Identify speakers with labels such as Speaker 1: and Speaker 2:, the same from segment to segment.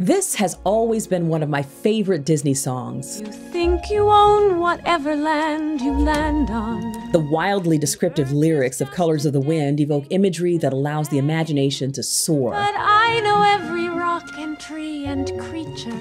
Speaker 1: This has always been one of my favorite Disney songs.
Speaker 2: You think you own whatever land you land on.
Speaker 1: The wildly descriptive lyrics of Colors of the Wind evoke imagery that allows the imagination to soar.
Speaker 2: But I know every rock and tree and creature.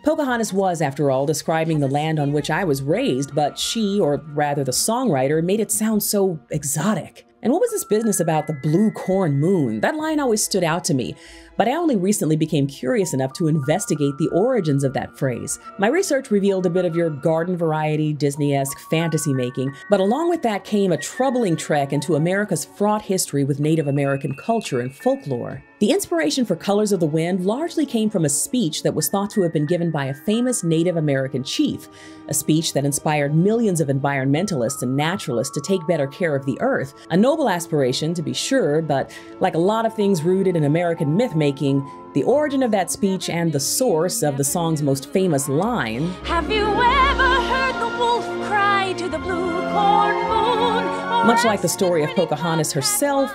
Speaker 1: Pocahontas was, after all, describing the land on which I was raised, but she, or rather the songwriter, made it sound so exotic. And what was this business about the blue corn moon? That line always stood out to me, but I only recently became curious enough to investigate the origins of that phrase. My research revealed a bit of your garden variety, Disney-esque fantasy making, but along with that came a troubling trek into America's fraught history with Native American culture and folklore. The inspiration for Colors of the Wind largely came from a speech that was thought to have been given by a famous Native American chief, a speech that inspired millions of environmentalists and naturalists to take better care of the earth. A noble aspiration, to be sure, but like a lot of things rooted in American myth-making, the origin of that speech and the source of the song's most famous line,
Speaker 2: "Have you ever heard the wolf cry to the blue corn moon?"
Speaker 1: much like the story of Pocahontas herself,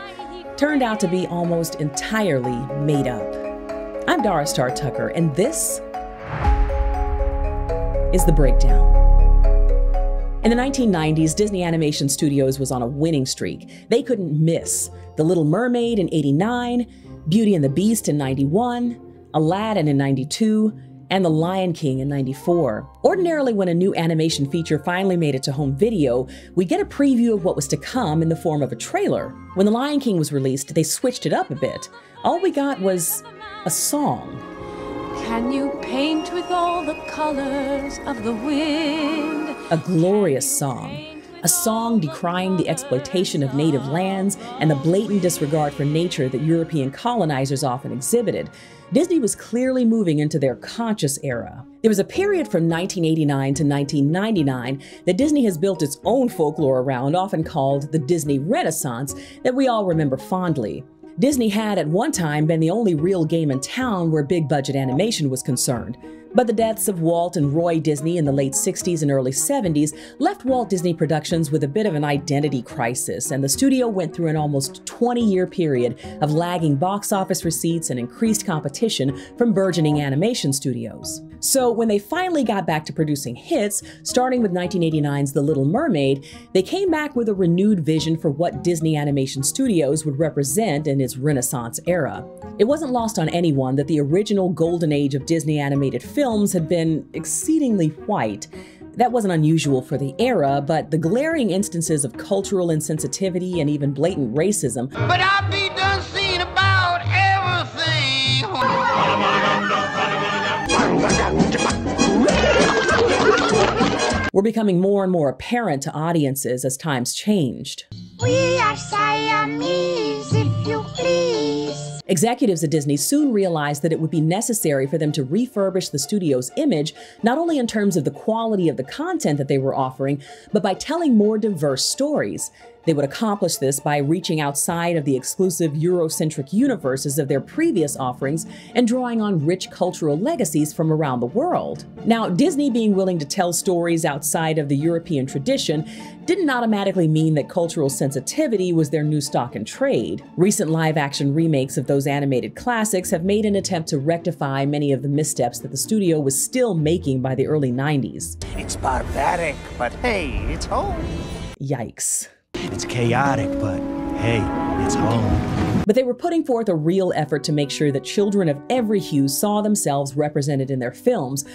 Speaker 1: turned out to be almost entirely made up. I'm Dara Star Tucker, and this is The Breakdown. In the 1990s, Disney Animation Studios was on a winning streak. They couldn't miss The Little Mermaid in '89, Beauty and the Beast in '91, Aladdin in '92, and The Lion King in '94. Ordinarily, when a new animation feature finally made it to home video, we get a preview of what was to come in the form of a trailer. When The Lion King was released, they switched it up a bit. All we got was a song.
Speaker 2: Can you paint with all the colors of the wind?
Speaker 1: A glorious song. A song decrying the exploitation of native lands and the blatant disregard for nature that European colonizers often exhibited. Disney was clearly moving into their conscious era. There was a period from 1989 to 1999 that Disney has built its own folklore around, often called the Disney Renaissance, that we all remember fondly. Disney had at one time been the only real game in town where big-budget animation was concerned. But the deaths of Walt and Roy Disney in the late 60s and early 70s left Walt Disney Productions with a bit of an identity crisis, and the studio went through an almost 20-year period of lagging box office receipts and increased competition from burgeoning animation studios. So when they finally got back to producing hits, starting with 1989's The Little Mermaid, they came back with a renewed vision for what Disney Animation Studios would represent in its Renaissance era. It wasn't lost on anyone that the original golden age of Disney animated films had been exceedingly white. That wasn't unusual for the era, but the glaring instances of cultural insensitivity and even blatant racism
Speaker 3: But I be done seeing about everything.
Speaker 1: were becoming more and more apparent to audiences as times changed.
Speaker 4: We are Siamese, if you please.
Speaker 1: Executives at Disney soon realized that it would be necessary for them to refurbish the studio's image, not only in terms of the quality of the content that they were offering, but by telling more diverse stories. They would accomplish this by reaching outside of the exclusive Eurocentric universes of their previous offerings and drawing on rich cultural legacies from around the world. Now, Disney being willing to tell stories outside of the European tradition didn't automatically mean that cultural sensitivity was their new stock in trade. Recent live-action remakes of those animated classics have made an attempt to rectify many of the missteps that the studio was still making by the early 90s.
Speaker 5: It's barbaric, but hey, it's home.
Speaker 1: Yikes.
Speaker 5: It's chaotic, but hey, it's home.
Speaker 1: But they were putting forth a real effort to make sure that children of every hue saw themselves represented in their films.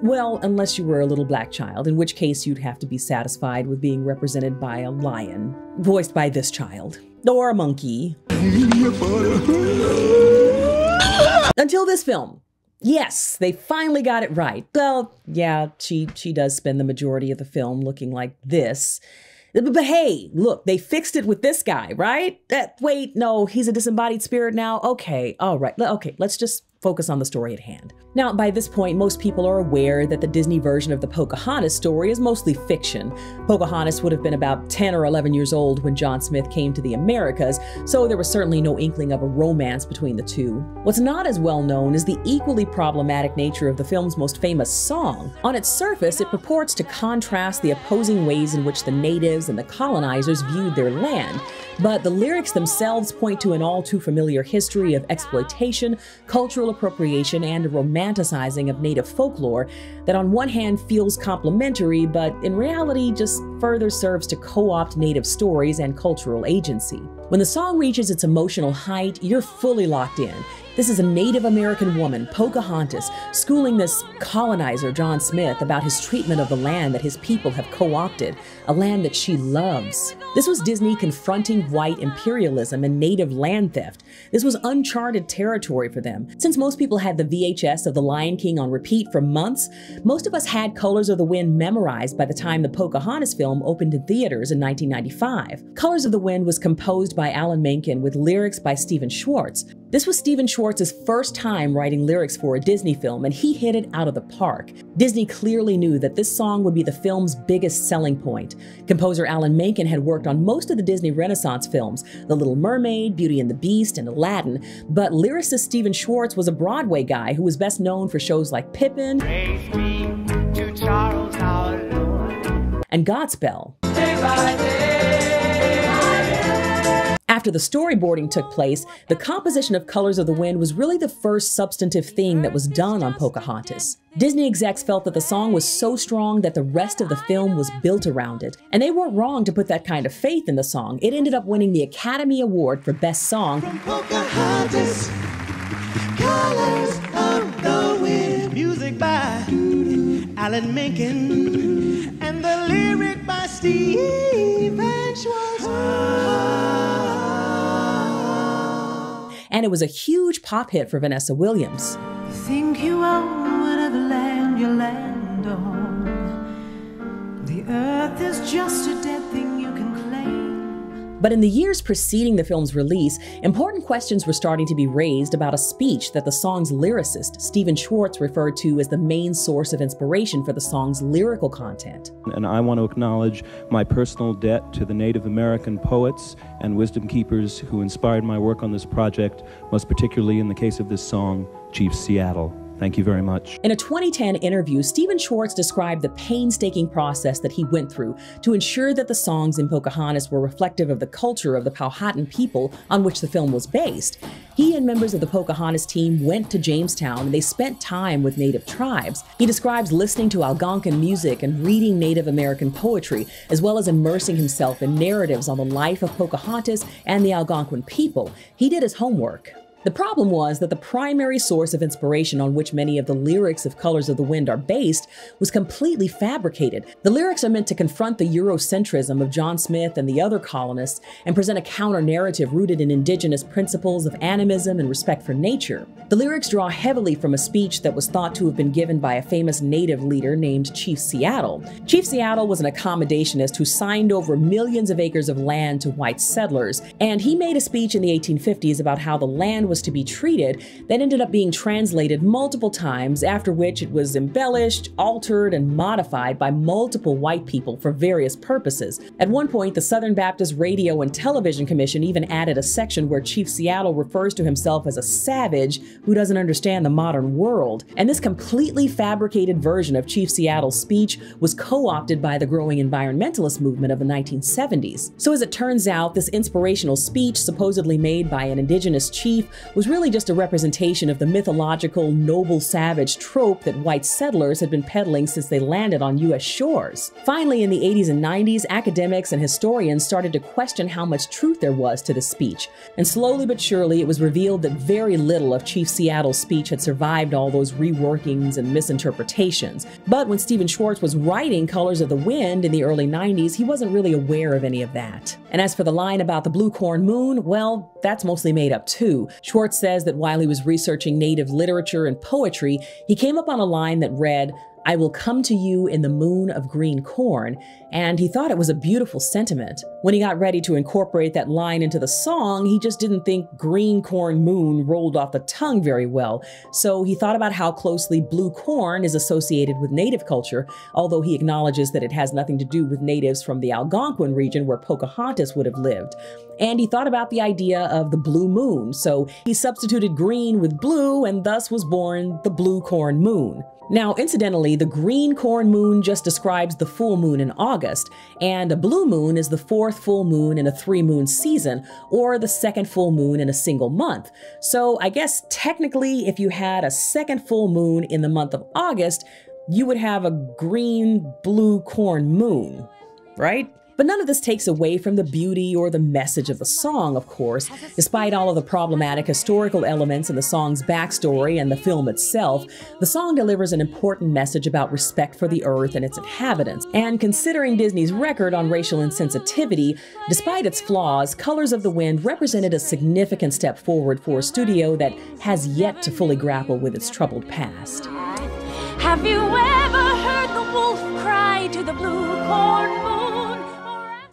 Speaker 1: Well, unless you were a little black child, in which case you'd have to be satisfied with being represented by a lion, voiced by this child, or a monkey. Until this film. Yes, they finally got it right. Well, yeah, she does spend the majority of the film looking like this. But hey, look, they fixed it with this guy, right? Wait, no, he's a disembodied spirit now? Okay, all right. Okay, let's just focus on the story at hand. Now, by this point, most people are aware that the Disney version of the Pocahontas story is mostly fiction. Pocahontas would have been about 10 or 11 years old when John Smith came to the Americas, so there was certainly no inkling of a romance between the two. What's not as well known is the equally problematic nature of the film's most famous song. On its surface, it purports to contrast the opposing ways in which the natives and the colonizers viewed their land, but the lyrics themselves point to an all too familiar history of exploitation, cultural appropriation and a romanticizing of Native folklore that on one hand feels complimentary, but in reality just further serves to co-opt Native stories and cultural agency. When the song reaches its emotional height, you're fully locked in. This is a Native American woman, Pocahontas, schooling this colonizer, John Smith, about his treatment of the land that his people have co-opted, a land that she loves. This was Disney confronting white imperialism and native land theft. This was uncharted territory for them. Since most people had the VHS of The Lion King on repeat for months, most of us had Colors of the Wind memorized by the time the Pocahontas film opened in theaters in 1995. Colors of the Wind was composed by Alan Menken with lyrics by Stephen Schwartz. This was Stephen Schwartz's first time writing lyrics for a Disney film, and he hit it out of the park. Disney clearly knew that this song would be the film's biggest selling point. Composer Alan Menken had worked on most of the Disney Renaissance films, The Little Mermaid, Beauty and the Beast, and Aladdin, but lyricist Stephen Schwartz was a Broadway guy who was best known for shows like Pippin and Godspell. After the storyboarding took place, the composition of Colors of the Wind was really the first substantive thing that was done on Pocahontas. Disney execs felt that the song was so strong that the rest of the film was built around it. And they weren't wrong to put that kind of faith in the song. It ended up winning the Academy Award for Best Song.
Speaker 6: From Pocahontas, Colors of the Wind. Music by Alan Menken and the lyric by Stephen Schwartz.
Speaker 1: And it was a huge pop hit for Vanessa Williams.
Speaker 7: Think you own whatever land you land on. The earth is just a dead thing you can claim.
Speaker 1: But in the years preceding the film's release, important questions were starting to be raised about a speech that the song's lyricist, Stephen Schwartz, referred to as the main source of inspiration for the song's lyrical content.
Speaker 8: And I want to acknowledge my personal debt to the Native American poets and wisdom keepers who inspired my work on this project, most particularly in the case of this song, Chief Seattle. Thank you very much.
Speaker 1: In a 2010 interview, Stephen Schwartz described the painstaking process that he went through to ensure that the songs in Pocahontas were reflective of the culture of the Powhatan people on which the film was based. He and members of the Pocahontas team went to Jamestown and they spent time with Native tribes. He describes listening to Algonquin music and reading Native American poetry, as well as immersing himself in narratives on the life of Pocahontas and the Algonquin people. He did his homework. The problem was that the primary source of inspiration on which many of the lyrics of Colors of the Wind are based was completely fabricated. The lyrics are meant to confront the Eurocentrism of John Smith and the other colonists and present a counter-narrative rooted in indigenous principles of animism and respect for nature. The lyrics draw heavily from a speech that was thought to have been given by a famous Native leader named Chief Seattle. Chief Seattle was an accommodationist who signed over millions of acres of land to white settlers, and he made a speech in the 1850s about how the land was to be treated that ended up being translated multiple times, after which it was embellished, altered, and modified by multiple white people for various purposes. At one point, the Southern Baptist Radio and Television Commission even added a section where Chief Seattle refers to himself as a savage who doesn't understand the modern world. And this completely fabricated version of Chief Seattle's speech was co-opted by the growing environmentalist movement of the 1970s. So as it turns out, this inspirational speech, supposedly made by an indigenous chief, was really just a representation of the mythological noble savage trope that white settlers had been peddling since they landed on U.S. shores. Finally, in the 80s and 90s, academics and historians started to question how much truth there was to the speech. And slowly but surely, it was revealed that very little of Chief Seattle's speech had survived all those reworkings and misinterpretations. But when Stephen Schwartz was writing Colors of the Wind in the early 90s, he wasn't really aware of any of that. And as for the line about the blue corn moon, well, that's mostly made up too. Schwartz says that while he was researching Native literature and poetry, he came up on a line that read, "I will come to you in the moon of green corn," and he thought it was a beautiful sentiment. When he got ready to incorporate that line into the song, he just didn't think green corn moon rolled off the tongue very well. So he thought about how closely blue corn is associated with Native culture, although he acknowledges that it has nothing to do with natives from the Algonquin region where Pocahontas would have lived. And he thought about the idea of the blue moon, so he substituted green with blue, and thus was born the blue corn moon. Now, incidentally, the green corn moon just describes the full moon in August, and a blue moon is the fourth full moon in a three-moon season, or the second full moon in a single month. So I guess technically, if you had a second full moon in the month of August, you would have a green-blue corn moon, right? But none of this takes away from the beauty or the message of the song, of course. Despite all of the problematic historical elements in the song's backstory and the film itself, the song delivers an important message about respect for the earth and its inhabitants. And considering Disney's record on racial insensitivity, despite its flaws, Colors of the Wind represented a significant step forward for a studio that has yet to fully grapple with its troubled past.
Speaker 2: Have you ever heard the wolf cry to the blue corn?